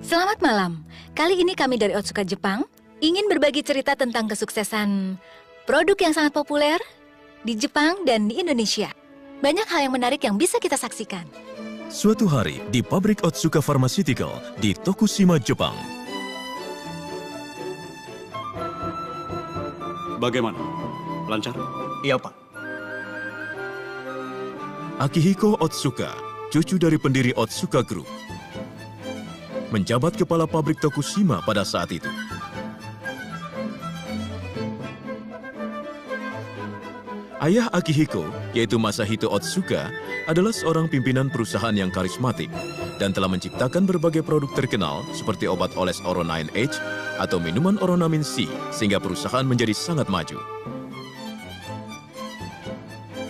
Selamat malam. Kali ini kami dari Otsuka Jepang ingin berbagi cerita tentang kesuksesan produk yang sangat populer di Jepang dan di Indonesia. Banyak hal yang menarik yang bisa kita saksikan. Suatu hari di pabrik Otsuka Pharmaceutical di Tokushima, Jepang. Bagaimana? Lancar? Iya, Pak. Akihiko Otsuka, cucu dari pendiri Otsuka Group, menjabat kepala pabrik Tokushima pada saat itu. Ayah Akihiko, yaitu Masahito Otsuka, adalah seorang pimpinan perusahaan yang karismatik dan telah menciptakan berbagai produk terkenal seperti obat oles Oro9H atau minuman Oronamin C, sehingga perusahaan menjadi sangat maju.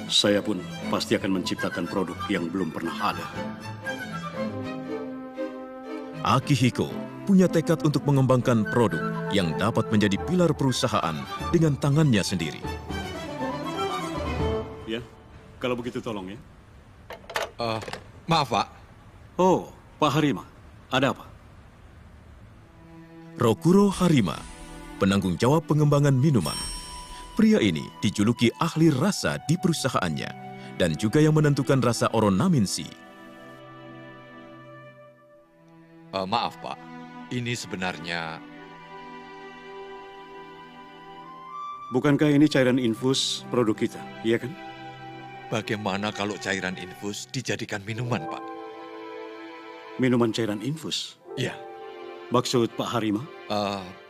Saya pun pasti akan menciptakan produk yang belum pernah ada. Akihiko punya tekad untuk mengembangkan produk yang dapat menjadi pilar perusahaan dengan tangannya sendiri. Ya, kalau begitu tolong ya. Maaf, Pak. Oh, Pak Harima, ada apa? Rokuro Harima, penanggung jawab pengembangan minuman. Pria ini dijuluki ahli rasa di perusahaannya dan juga yang menentukan rasa Oronamin C. Maaf, Pak. Ini sebenarnya... Bukankah ini cairan infus produk kita, iya kan? Bagaimana kalau cairan infus dijadikan minuman, Pak? Minuman cairan infus? Iya. Maksud Pak Harima?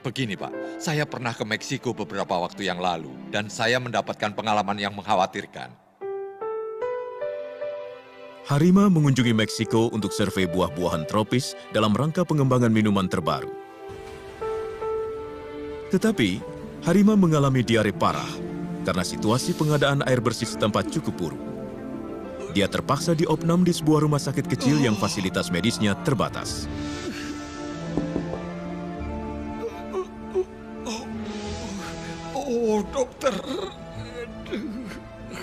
Begini, Pak. Saya pernah ke Meksiko beberapa waktu yang lalu, dan saya mendapatkan pengalaman yang mengkhawatirkan. Harima mengunjungi Meksiko untuk survei buah-buahan tropis dalam rangka pengembangan minuman terbaru. Tetapi, Harima mengalami diare parah karena situasi pengadaan air bersih setempat cukup buruk. Dia terpaksa diopnam di sebuah rumah sakit kecil yang fasilitas medisnya terbatas. Oh, dokter.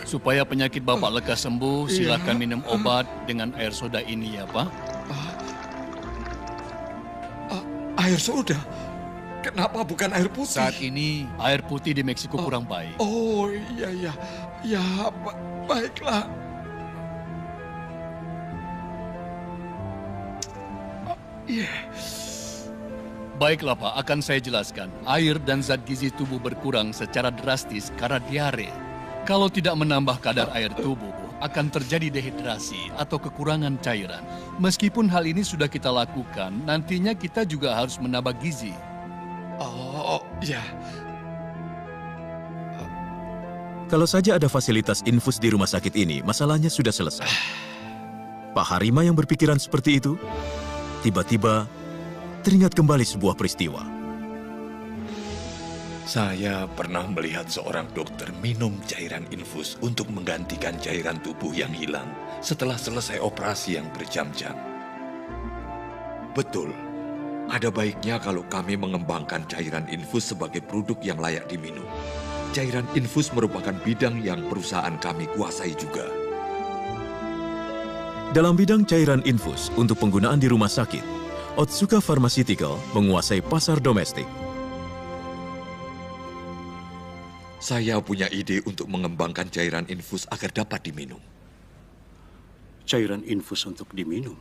Supaya penyakit Bapak lekas sembuh, silakan minum obat dengan air soda ini ya, Pak. Air soda? Kenapa bukan air putih? Saat ini, air putih di Meksiko kurang baik. Oh, iya. Ya, baiklah. Baiklah, Pak, akan saya jelaskan. Air dan zat gizi tubuh berkurang secara drastis karena diare. Kalau tidak menambah kadar air tubuh, akan terjadi dehidrasi atau kekurangan cairan. Meskipun hal ini sudah kita lakukan, nantinya kita juga harus menambah gizi. Oh, ya. Kalau saja ada fasilitas infus di rumah sakit ini, masalahnya sudah selesai. Pak Harima yang berpikiran seperti itu, tiba-tiba teringat kembali sebuah peristiwa. Saya pernah melihat seorang dokter minum cairan infus untuk menggantikan cairan tubuh yang hilang setelah selesai operasi yang berjam-jam. Betul. Ada baiknya kalau kami mengembangkan cairan infus sebagai produk yang layak diminum. Cairan infus merupakan bidang yang perusahaan kami kuasai juga. Dalam bidang cairan infus untuk penggunaan di rumah sakit, Otsuka Pharmaceutical menguasai pasar domestik. Saya punya ide untuk mengembangkan cairan infus agar dapat diminum. Cairan infus untuk diminum?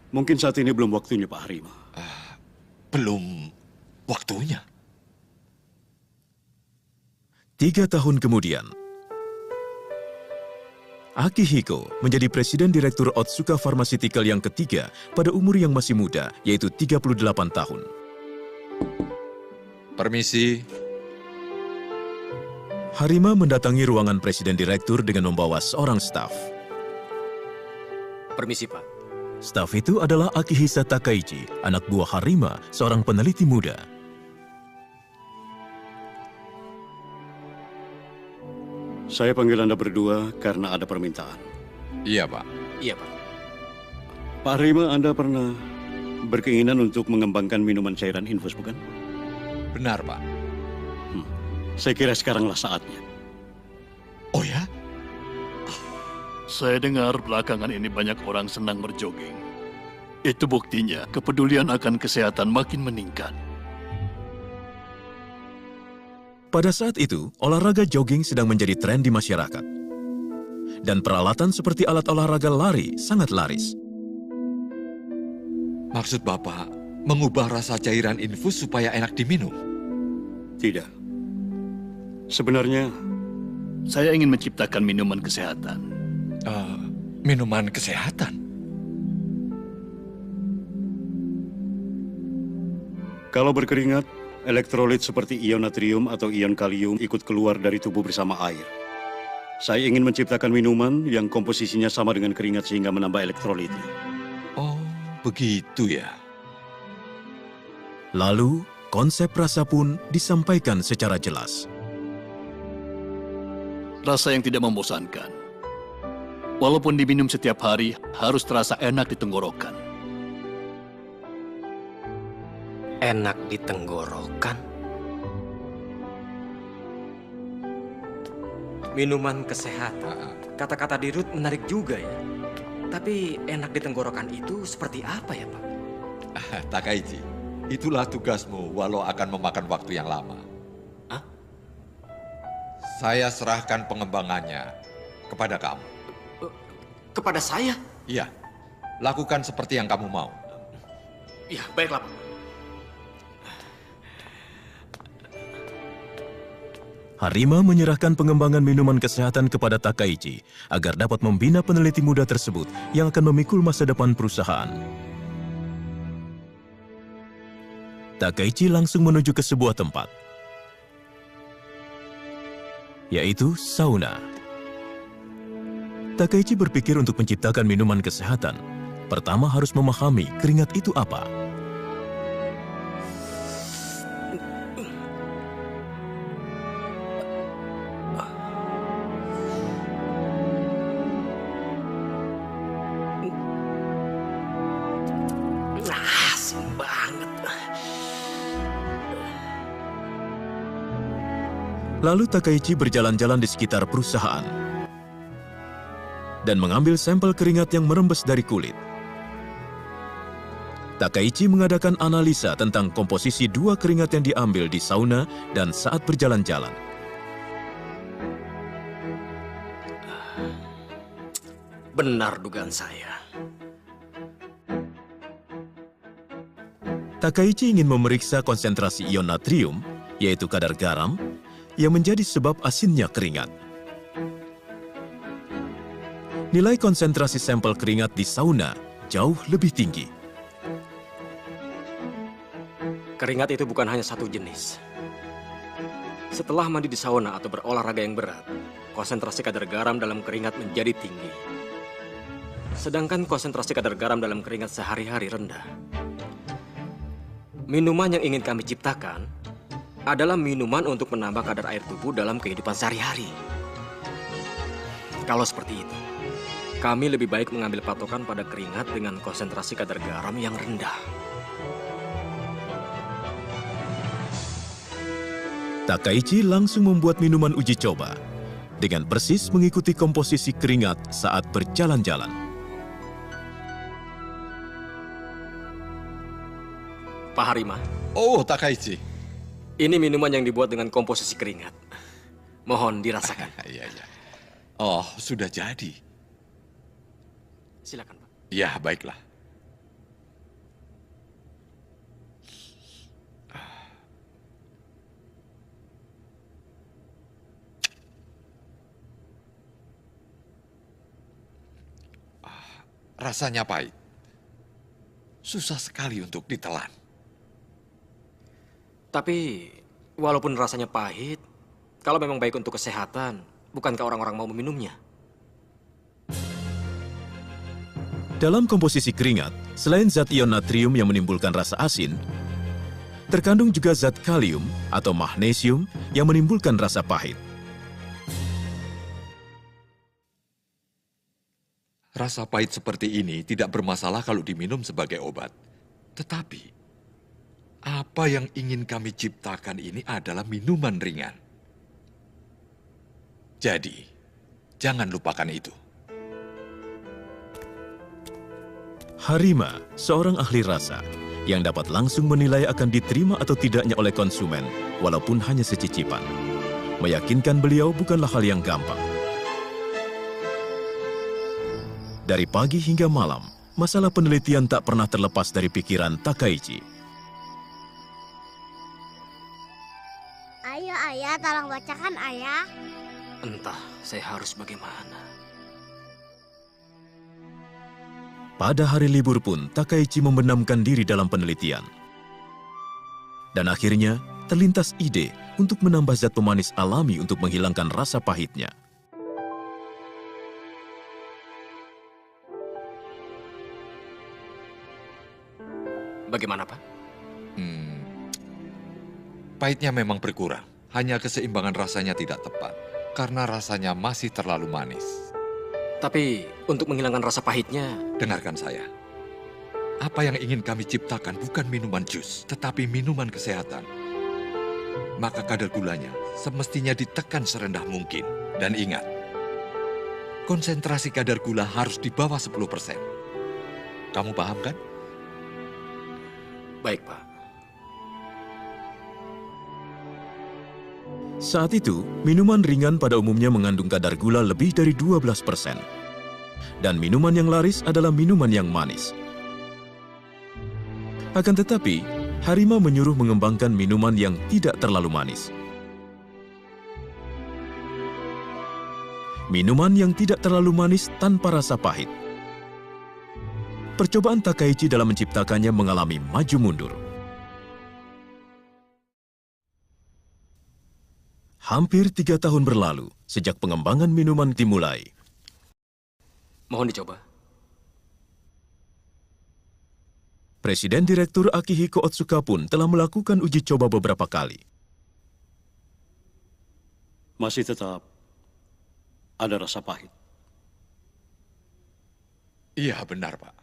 Mungkin saat ini belum waktunya, Pak Harima. Belum waktunya. 3 tahun kemudian, Akihiko menjadi presiden direktur Otsuka Pharmaceutical yang ketiga pada umur yang masih muda, yaitu 38 tahun. Permisi. Harima mendatangi ruangan presiden direktur dengan membawa seorang staf. Permisi, Pak. Staf itu adalah Akihisa Takaichi, anak buah Harima, seorang peneliti muda. Saya panggil Anda berdua karena ada permintaan. Iya, Pak. Iya, Pak. Pak Harima, Anda pernah berkeinginan untuk mengembangkan minuman cairan infus, bukan? Benar, Pak. Saya kira sekaranglah saatnya. Saya dengar belakangan ini banyak orang senang berjoging. Itu buktinya kepedulian akan kesehatan makin meningkat. Pada saat itu, olahraga jogging sedang menjadi tren di masyarakat. Dan peralatan seperti alat olahraga lari sangat laris. Maksud Bapak, mengubah rasa cairan infus supaya enak diminum? Tidak. Sebenarnya, Saya ingin menciptakan minuman kesehatan. Minuman kesehatan? kalau berkeringat, elektrolit seperti ion natrium atau ion kalium ikut keluar dari tubuh bersama air. Saya ingin menciptakan minuman yang komposisinya sama dengan keringat sehingga menambah elektrolitnya. Oh, begitu ya. Lalu, konsep rasa pun disampaikan secara jelas. Rasa yang tidak membosankan. Walaupun diminum setiap hari, harus terasa enak di tenggorokan. Enak di tenggorokan. Minuman kesehatan. Kata-kata Dirut menarik juga ya. Tapi enak di tenggorokan itu seperti apa ya, Pak? Takaichi, itulah tugasmu walau akan memakan waktu yang lama. Hah? Saya serahkan pengembangannya kepada kamu. Kepada saya? Iya, lakukan seperti yang kamu mau. Ya, baiklah, Pak. Harima menyerahkan pengembangan minuman kesehatan kepada Takaichi agar dapat membina peneliti muda tersebut yang akan memikul masa depan perusahaan. Takaichi langsung menuju ke sebuah tempat, yaitu sauna. Takaichi berpikir untuk menciptakan minuman kesehatan. Pertama harus memahami keringat itu apa. Asin banget. Lalu Takaichi berjalan-jalan di sekitar perusahaan dan mengambil sampel keringat yang merembes dari kulit. Takaichi mengadakan analisa tentang komposisi dua keringat yang diambil di sauna dan saat berjalan-jalan. Benar dugaan saya. Takaichi ingin memeriksa konsentrasi ion natrium, yaitu kadar garam, yang menjadi sebab asinnya keringat. Nilai konsentrasi sampel keringat di sauna jauh lebih tinggi. Keringat itu bukan hanya satu jenis. Setelah mandi di sauna atau berolahraga yang berat, konsentrasi kadar garam dalam keringat menjadi tinggi. Sedangkan konsentrasi kadar garam dalam keringat sehari-hari rendah. Minuman yang ingin kami ciptakan adalah minuman untuk menambah kadar air tubuh dalam kehidupan sehari-hari. Kalau seperti itu, kami lebih baik mengambil patokan pada keringat dengan konsentrasi kadar garam yang rendah. Takaichi langsung membuat minuman uji coba dengan persis mengikuti komposisi keringat saat berjalan-jalan. Pak Harima, Oh, Takaichi. ini minuman yang dibuat dengan komposisi keringat. Mohon dirasakan. Iya, iya. Oh, sudah jadi. Silakan, Pak. Ya, baiklah. Rasanya pahit. Susah sekali untuk ditelan. Tapi, walaupun rasanya pahit, kalau memang baik untuk kesehatan, bukankah orang-orang mau meminumnya? Dalam komposisi keringat, selain zat ion natrium yang menimbulkan rasa asin, terkandung juga zat kalium atau magnesium yang menimbulkan rasa pahit. Rasa pahit seperti ini tidak bermasalah kalau diminum sebagai obat. Tetapi, apa yang ingin kami ciptakan ini adalah minuman ringan. Jadi, jangan lupakan itu. Harima, seorang ahli rasa yang dapat langsung menilai akan diterima atau tidaknya oleh konsumen, walaupun hanya secicipan. Meyakinkan beliau bukanlah hal yang gampang. Dari pagi hingga malam, masalah penelitian tak pernah terlepas dari pikiran Takaichi. Ayo ayah, tolong bacakan ayah. Entah saya harus bagaimana. Pada hari libur pun, Takaichi membenamkan diri dalam penelitian. Dan akhirnya, terlintas ide untuk menambah zat pemanis alami untuk menghilangkan rasa pahitnya. Bagaimana, Pak? Pahitnya memang berkurang. Hanya keseimbangan rasanya tidak tepat. Karena rasanya masih terlalu manis. Tapi untuk menghilangkan rasa pahitnya, Dengarkan saya. Apa yang ingin kami ciptakan bukan minuman jus, tetapi minuman kesehatan. Maka kadar gulanya semestinya ditekan serendah mungkin. Dan ingat, konsentrasi kadar gula harus di bawah 10%. Kamu paham kan? baik, Pak. Saat itu, minuman ringan pada umumnya mengandung kadar gula lebih dari 12%. Dan minuman yang laris adalah minuman yang manis. Akan tetapi, Harima menyuruh mengembangkan minuman yang tidak terlalu manis. Minuman yang tidak terlalu manis tanpa rasa pahit. Percobaan Takaichi dalam menciptakannya mengalami maju mundur. Hampir 3 tahun berlalu sejak pengembangan minuman dimulai. Mohon dicoba. Presiden Direktur Akihiko Otsuka pun telah melakukan uji coba beberapa kali. Masih tetap ada rasa pahit. Iya, benar, Pak.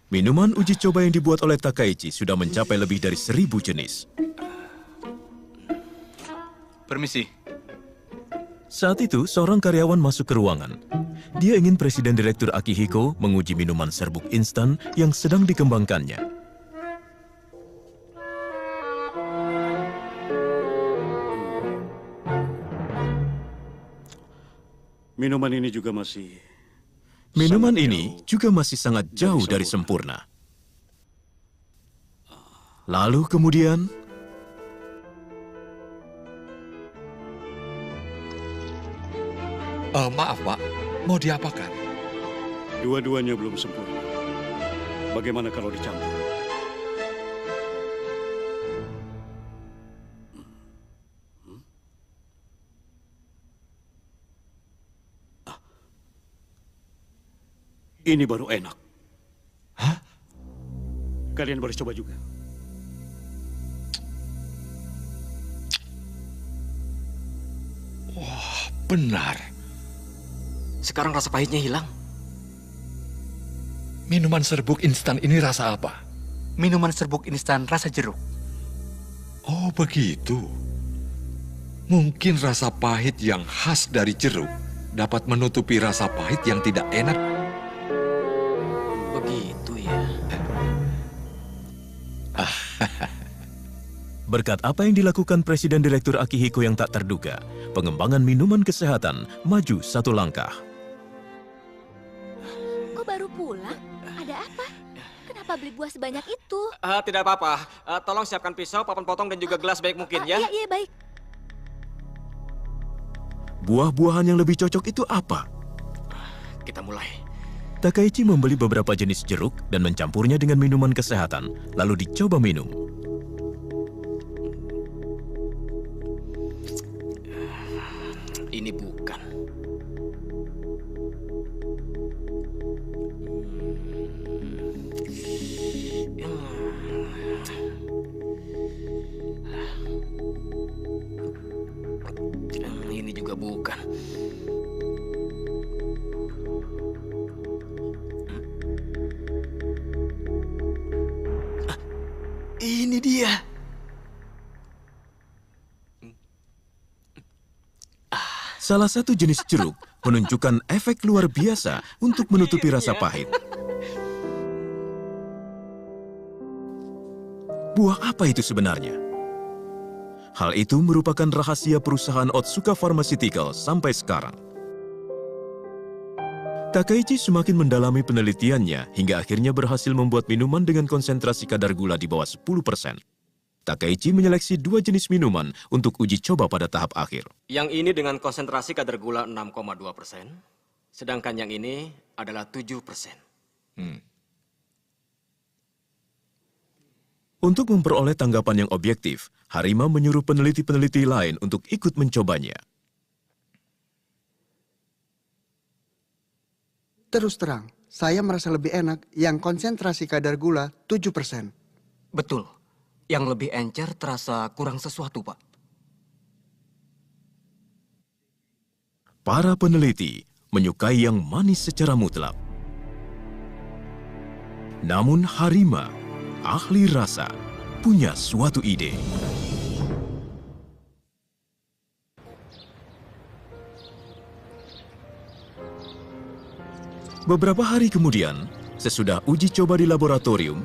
Minuman uji coba yang dibuat oleh Takaichi sudah mencapai lebih dari 1.000 jenis. Permisi. Saat itu, seorang karyawan masuk ke ruangan. Dia ingin Presiden Direktur Akihiko menguji minuman serbuk instan yang sedang dikembangkannya. Minuman ini juga masih... Minuman ini juga masih sangat jauh dari sempurna. Lalu kemudian... Maaf, Pak. Mau diapakan? Dua-duanya belum sempurna. Bagaimana kalau dicampur? Ini baru enak. Hah? Kalian boleh coba juga. Benar. Sekarang rasa pahitnya hilang. Minuman serbuk instan ini rasa apa? Minuman serbuk instan rasa jeruk. Oh, begitu. Mungkin rasa pahit yang khas dari jeruk dapat menutupi rasa pahit yang tidak enak. Begitu ya. Berkat apa yang dilakukan Presiden Direktur Akihiko yang tak terduga, pengembangan minuman kesehatan maju satu langkah. Kok baru pulang? Ada apa? Kenapa beli buah sebanyak itu? Tidak apa-apa. Tolong siapkan pisau, papan potong, dan juga gelas baik mungkin ya. Iya, baik. Buah-buahan yang lebih cocok itu apa? Kita mulai. Takaichi membeli beberapa jenis jeruk dan mencampurnya dengan minuman kesehatan, lalu dicoba minum. Ini bukan. Ini juga bukan. Ini dia. Salah satu jenis jeruk menunjukkan efek luar biasa untuk menutupi rasa pahit. Buah apa itu sebenarnya? Hal itu merupakan rahasia perusahaan Otsuka Pharmaceutical sampai sekarang. Takaichi semakin mendalami penelitiannya hingga akhirnya berhasil membuat minuman dengan konsentrasi kadar gula di bawah 10%. Takaichi menyeleksi 2 jenis minuman untuk uji coba pada tahap akhir. Yang ini dengan konsentrasi kadar gula 6,2%, sedangkan yang ini adalah 7%. Untuk memperoleh tanggapan yang objektif, Harima menyuruh peneliti-peneliti lain untuk ikut mencobanya. Terus terang, saya merasa lebih enak yang konsentrasi kadar gula 7%. Betul. Yang lebih encer terasa kurang sesuatu, Pak. Para peneliti menyukai yang manis secara mutlak. Namun Harima, ahli rasa, punya suatu ide. Beberapa hari kemudian, sesudah uji coba di laboratorium,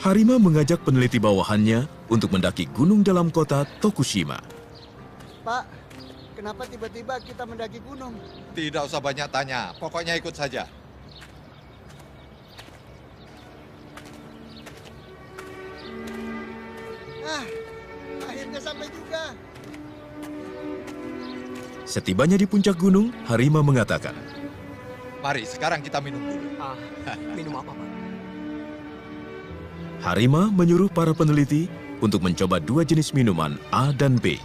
Harima mengajak peneliti bawahannya untuk mendaki gunung dalam kota Tokushima. Pak, kenapa tiba-tiba kita mendaki gunung? Tidak usah banyak tanya, pokoknya ikut saja. Akhirnya sampai juga. Setibanya di puncak gunung, Harima mengatakan, Mari, sekarang kita minum dulu. Minum apa, Pak? Harima menyuruh para peneliti untuk mencoba 2 jenis minuman A dan B.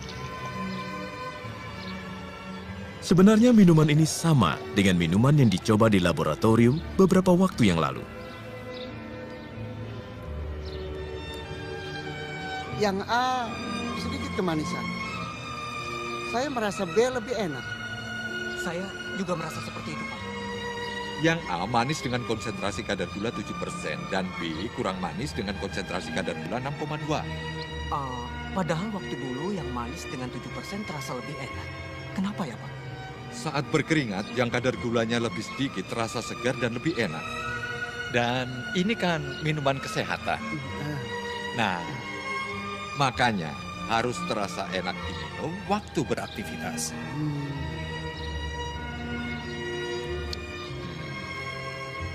Sebenarnya minuman ini sama dengan minuman yang dicoba di laboratorium beberapa waktu yang lalu. Yang A sedikit kemanisan. Saya merasa B lebih enak. Saya juga merasa seperti itu, Pak. Yang A manis dengan konsentrasi kadar gula 7% dan B kurang manis dengan konsentrasi kadar gula 6,2. Padahal waktu dulu yang manis dengan 7% terasa lebih enak. Kenapa ya, Pak? Saat berkeringat, yang kadar gulanya lebih sedikit terasa segar dan lebih enak. Dan ini kan minuman kesehatan. Nah, makanya harus terasa enak diminum waktu beraktivitas.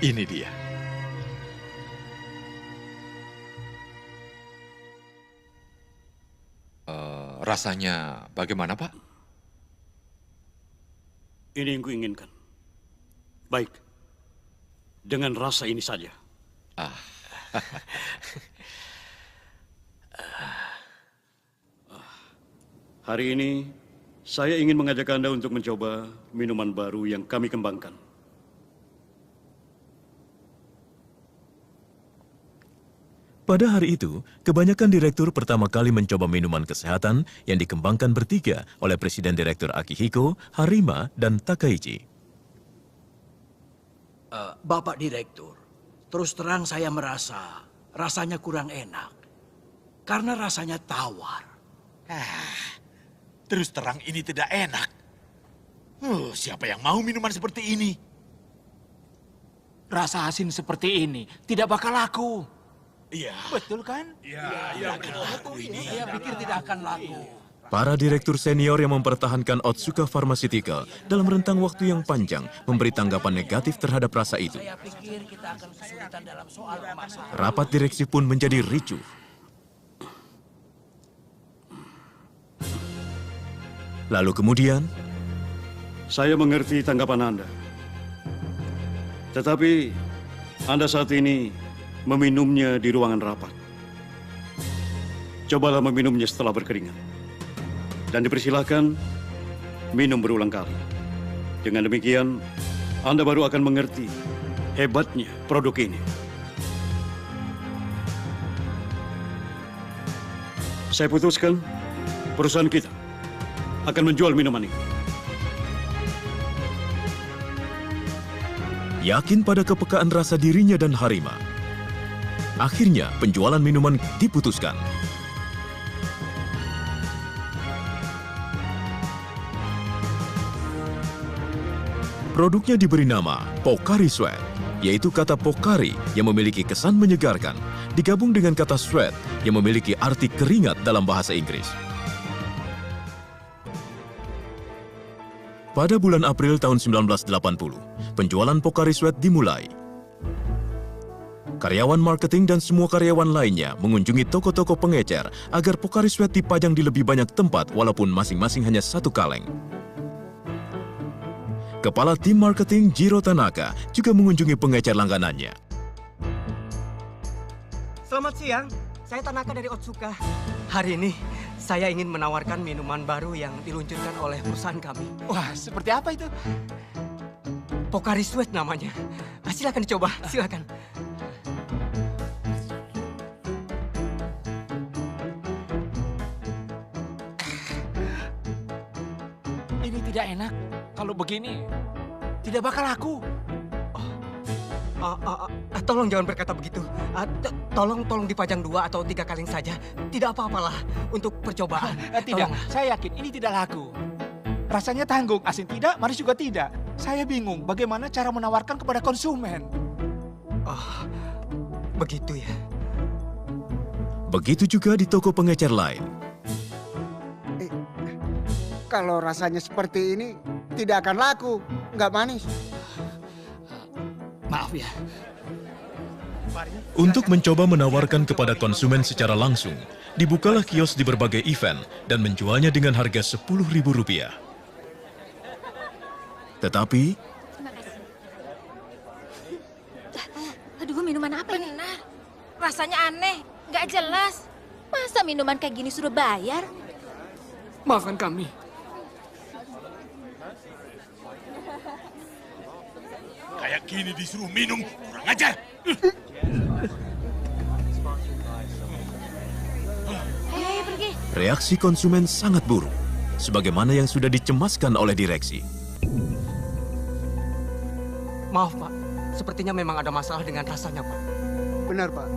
Ini dia. Rasanya bagaimana, Pak? Ini yang kuinginkan. Baik, dengan rasa ini saja. Hari ini, saya ingin mengajak Anda untuk mencoba minuman baru yang kami kembangkan. Pada hari itu, kebanyakan direktur pertama kali mencoba minuman kesehatan yang dikembangkan bertiga oleh Presiden Direktur Akihiko, Harima, dan Takaichi. Bapak Direktur, terus terang saya merasa rasanya kurang enak. Karena rasanya tawar. Terus terang ini tidak enak. Siapa yang mau minuman seperti ini? Rasa asin seperti ini tidak bakal laku. Iya. Betul kan? Iya. Saya pikir tidak akan laku. Para direktur senior yang mempertahankan Otsuka Pharmaceutical dalam rentang waktu yang panjang memberi tanggapan negatif terhadap rasa itu. Saya pikir kita akan kesulitan dalam soal pemasaran. Rapat direksi pun menjadi ricuh. Lalu kemudian, saya mengerti tanggapan Anda. Tetapi Anda saat ini meminumnya di ruangan rapat. Cobalah meminumnya setelah berkeringat. Dan dipersilahkan minum berulang kali. Dengan demikian, Anda baru akan mengerti hebatnya produk ini. Saya putuskan perusahaan kita akan menjual minuman ini. yakin pada kepekaan rasa dirinya dan Harima, akhirnya penjualan minuman diputuskan. Produknya diberi nama Pocari Sweat, yaitu kata Pocari yang memiliki kesan menyegarkan, digabung dengan kata sweat yang memiliki arti keringat dalam bahasa Inggris. Pada bulan April tahun 1980, penjualan Pocari Sweat dimulai. Karyawan marketing dan semua karyawan lainnya mengunjungi toko-toko pengecer agar Pocari Sweat dipajang di lebih banyak tempat walaupun masing-masing hanya satu kaleng. Kepala tim marketing Jiro Tanaka juga mengunjungi pengecer langganannya. Selamat siang, saya Tanaka dari Otsuka. Hari ini saya ingin menawarkan minuman baru yang diluncurkan oleh perusahaan kami. Wah, seperti apa itu? Pocari Sweat namanya. Silakan dicoba, silakan. Ini tidak enak. Kalau begini, tidak bakal laku. Tolong jangan berkata begitu. Tolong dipajang 2 atau 3 kaleng saja. Tidak apa-apalah untuk percobaan. Tidak, saya yakin ini tidak laku. Rasanya tanggung, asin tidak, manis juga tidak. Saya bingung bagaimana cara menawarkan kepada konsumen. Oh, begitu ya. Begitu juga di toko pengecer lain. Kalau rasanya seperti ini, tidak akan laku. Nggak manis. Maaf ya. Untuk mencoba menawarkan kepada konsumen secara langsung, dibukalah kios di berbagai event dan menjualnya dengan harga Rp10.000. Tetapi, Aduh, minuman apa ini? Benar, rasanya aneh, nggak jelas. Masa minuman kayak gini suruh bayar? Maafkan kami. Kayak gini disuruh minum, kurang ajar. Ayo pergi. reaksi konsumen sangat buruk, sebagaimana yang sudah dicemaskan oleh direksi. Maaf, Pak. Sepertinya memang ada masalah dengan rasanya, Pak. Benar, Pak.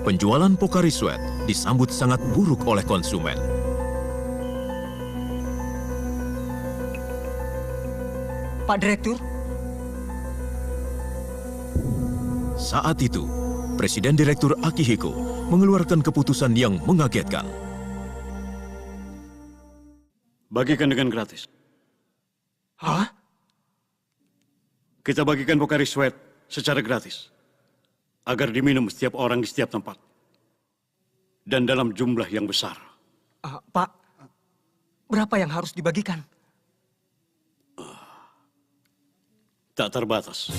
Penjualan Pocari Sweat disambut sangat buruk oleh konsumen. Pak Direktur. Saat itu, Presiden Direktur Akihiko mengeluarkan keputusan yang mengagetkan. Bagikan dengan gratis. Hah? Kita bagikan Pocari Sweat secara gratis. Agar diminum setiap orang di setiap tempat. Dan dalam jumlah yang besar. Pak, berapa yang harus dibagikan? Tak terbatas.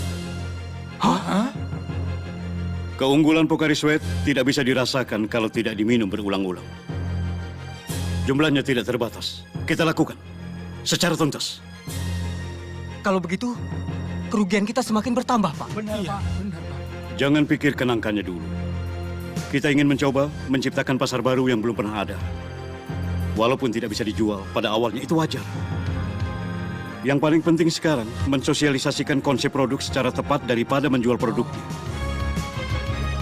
Hah? Keunggulan Pocari Sweat tidak bisa dirasakan kalau tidak diminum berulang-ulang. Jumlahnya tidak terbatas. Kita lakukan secara tuntas. Kalau begitu, kerugian kita semakin bertambah, Pak. Benar, Pak. Benar, Pak. Jangan pikirkan angkanya dulu. Kita ingin mencoba menciptakan pasar baru yang belum pernah ada. Walaupun tidak bisa dijual, pada awalnya itu wajar. Yang paling penting sekarang, mensosialisasikan konsep produk secara tepat daripada menjual produknya.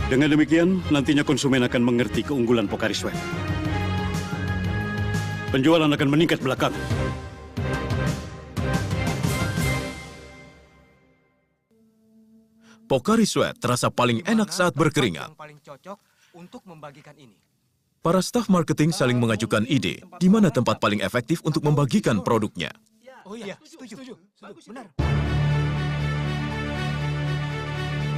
Dengan demikian, nantinya konsumen akan mengerti keunggulan Pocari Sweat. Penjualan akan meningkat belakangan. Pocari Sweat terasa paling enak saat berkeringat. Yang paling cocok untuk membagikan ini. Para staf marketing saling mengajukan ide di mana tempat paling efektif untuk membagikan produknya. Oh iya, setuju. Benar.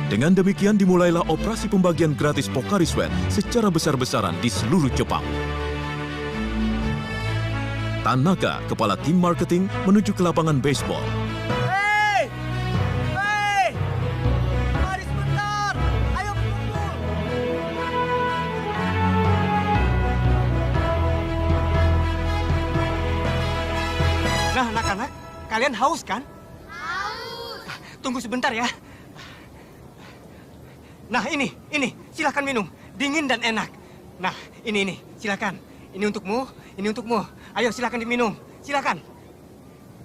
Dengan demikian dimulailah operasi pembagian gratis Pocari Sweat secara besar-besaran di seluruh Jepang. Tanaka, kepala tim marketing, menuju ke lapangan baseball. Hei! Mari sebentar! Ayo kumpul! Nah, anak-anak, kalian haus kan? Haus. Tunggu sebentar ya. Nah, ini, silakan minum. Dingin dan enak. Nah, ini, silakan. Ini untukmu, ini untukmu. Ayo, silakan diminum. Silakan.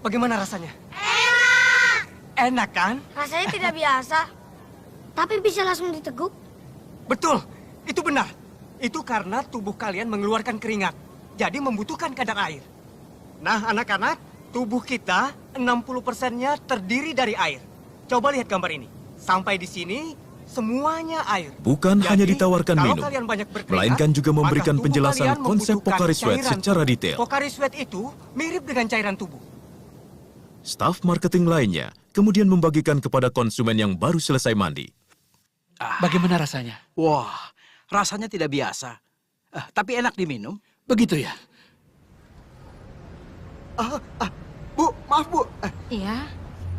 Bagaimana rasanya? Enak! Enak kan? Rasanya tidak biasa. Tapi bisa langsung diteguk. Betul, itu benar. Itu karena tubuh kalian mengeluarkan keringat. Jadi membutuhkan kadar air. Nah, anak-anak, tubuh kita 60%-nya terdiri dari air. Coba lihat gambar ini. Sampai di sini, semuanya air. Bukan hanya ditawarkan kalau minum, kalian banyak berkeringat, melainkan juga memberikan maka tubuh penjelasan kalian konsep membutuhkan Pocari Sweat cairan secara tubuh. detail. Pocari Sweat itu mirip dengan cairan tubuh. Staf marketing lainnya kemudian membagikan kepada konsumen yang baru selesai mandi. Bagaimana rasanya? Wah, rasanya tidak biasa. Tapi enak diminum. Begitu ya? Bu, maaf Bu. Iya.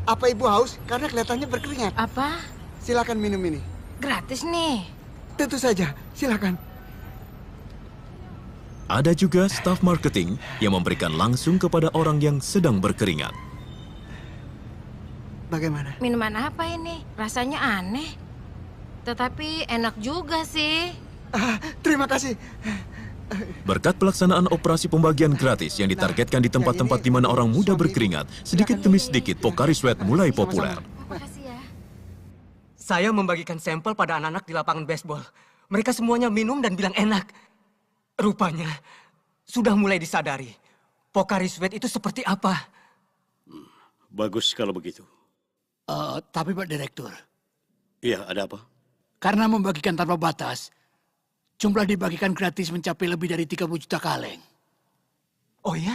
Apa Ibu haus? Karena kelihatannya berkeringat. Apa? Silakan minum ini. Gratis nih. Tentu saja, silakan. Ada juga staf marketing yang memberikan langsung kepada orang yang sedang berkeringat. Bagaimana? Minuman apa ini? Rasanya aneh. Tetapi enak juga sih. Terima kasih. Berkat pelaksanaan operasi pembagian gratis yang ditargetkan di tempat-tempat di mana orang muda berkeringat, sedikit demi sedikit Pocari Sweat mulai populer. Makasih ya. Saya membagikan sampel pada anak-anak di lapangan baseball. Mereka semuanya minum dan bilang enak. Rupanya, sudah mulai disadari. Pocari Sweat itu seperti apa. Bagus kalau begitu. Tapi Pak Direktur, Iya, ada apa? karena membagikan tanpa batas, jumlah dibagikan gratis mencapai lebih dari 30 juta kaleng. Oh ya?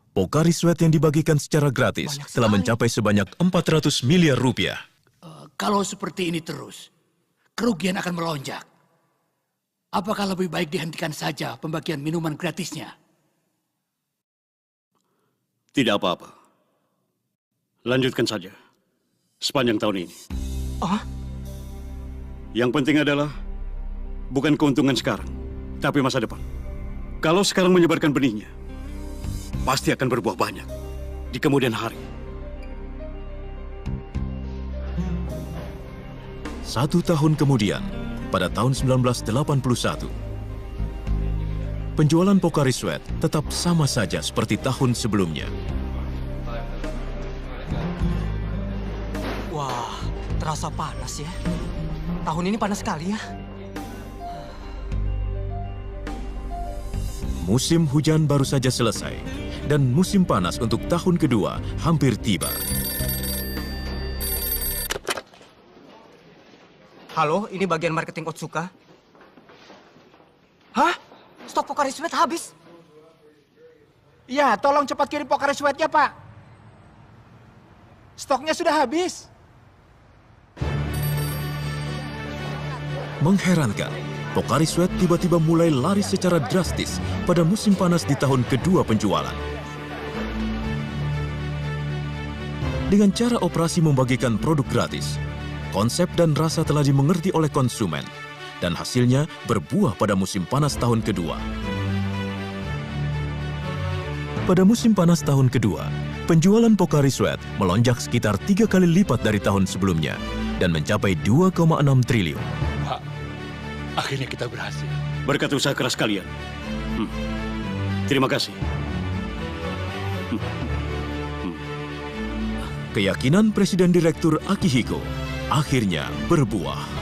Pocari Sweat yang dibagikan secara gratis telah mencapai sebanyak 400 miliar rupiah. Kalau seperti ini terus, kerugian akan melonjak. Apakah lebih baik dihentikan saja pembagian minuman gratisnya? Tidak apa-apa. Lanjutkan saja. Sepanjang tahun ini. Yang penting adalah bukan keuntungan sekarang, tapi masa depan. Kalau sekarang menyebarkan benihnya, pasti akan berbuah banyak di kemudian hari. 1 tahun kemudian, pada tahun 1981, penjualan Pocari Sweat tetap sama saja seperti tahun sebelumnya. Wah, terasa panas ya. Tahun ini panas sekali ya. Musim hujan baru saja selesai, dan musim panas untuk tahun kedua hampir tiba. Halo, ini bagian marketing Otsuka. Hah? Stok Pocari Sweat habis? Ya, tolong cepat kirim Pocari Sweat-nya, Pak. Stoknya sudah habis. Mengherankan, Pocari Sweat tiba-tiba mulai laris secara drastis pada musim panas di tahun kedua penjualan. Dengan cara operasi membagikan produk gratis, konsep dan rasa telah dimengerti oleh konsumen, dan hasilnya berbuah pada musim panas tahun kedua. Pada musim panas tahun kedua, penjualan Pocari Sweat melonjak sekitar 3 kali lipat dari tahun sebelumnya dan mencapai 2,6 triliun. Pak, akhirnya kita berhasil. Berkat usaha keras kalian. Terima kasih. Keyakinan Presiden Direktur Akihiko akhirnya berbuah.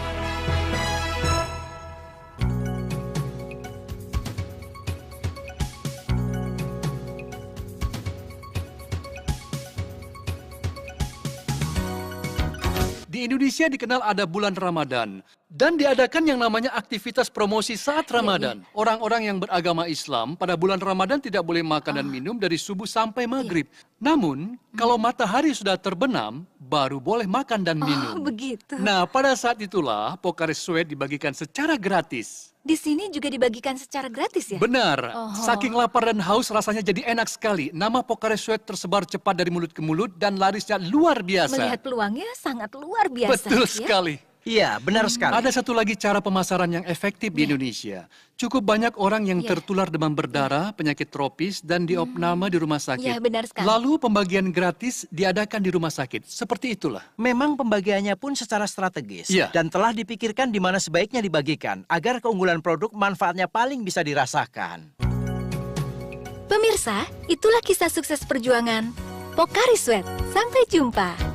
Di Indonesia dikenal ada bulan Ramadan dan diadakan yang namanya aktivitas promosi saat Ramadan. Orang-orang yang beragama Islam pada bulan Ramadan tidak boleh makan dan minum dari subuh sampai maghrib. Namun, kalau matahari sudah terbenam, baru boleh makan dan minum. Begitu. Nah, pada saat itulah Pocari Sweat dibagikan secara gratis. Di sini juga dibagikan secara gratis ya? Benar. Oh. Saking lapar dan haus rasanya jadi enak sekali. Nama Pocari Sweat tersebar cepat dari mulut ke mulut dan larisnya luar biasa. Melihat peluangnya sangat luar biasa. Betul ya? sekali. Iya, benar sekali. Ada satu lagi cara pemasaran yang efektif di Indonesia. Cukup banyak orang yang tertular demam berdarah, penyakit tropis, dan diopname di rumah sakit. Iya, benar sekali. Lalu pembagian gratis diadakan di rumah sakit. Seperti itulah. Memang pembagiannya pun secara strategis. Iya. Dan telah dipikirkan di mana sebaiknya dibagikan, agar keunggulan produk manfaatnya paling bisa dirasakan. Pemirsa, itulah kisah sukses perjuangan Pocari Sweat. Sampai jumpa.